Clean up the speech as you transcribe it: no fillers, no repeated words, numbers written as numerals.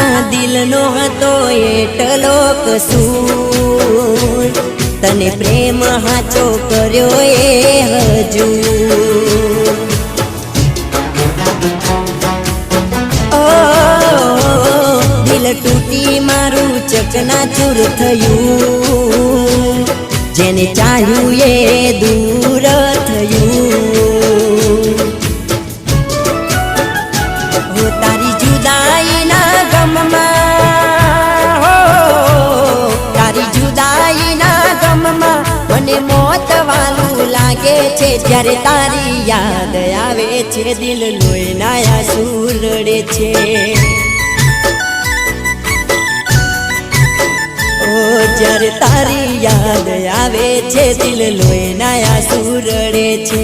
આ દિલનો હતો એટલો કસૂર, તને પ્રેમ હાચો કર્યો એ હજુ. ઓ દિલ તૂટી મારું ચકનાચૂર થયું, જેને ચાહ્યું એ દૂર થયું. હો તારી જુદાઈના ગમમાં, હો તારી જુદાઈના ગમમાં મને મોત વાલું લાગે છે. જ્યારે તારી યાદ આવે છે દિલ લોહીના આંસુ રડે છે. જ્યારે તારી યાદ આવે છે દિલ લોહીના આંસુ રડે છે.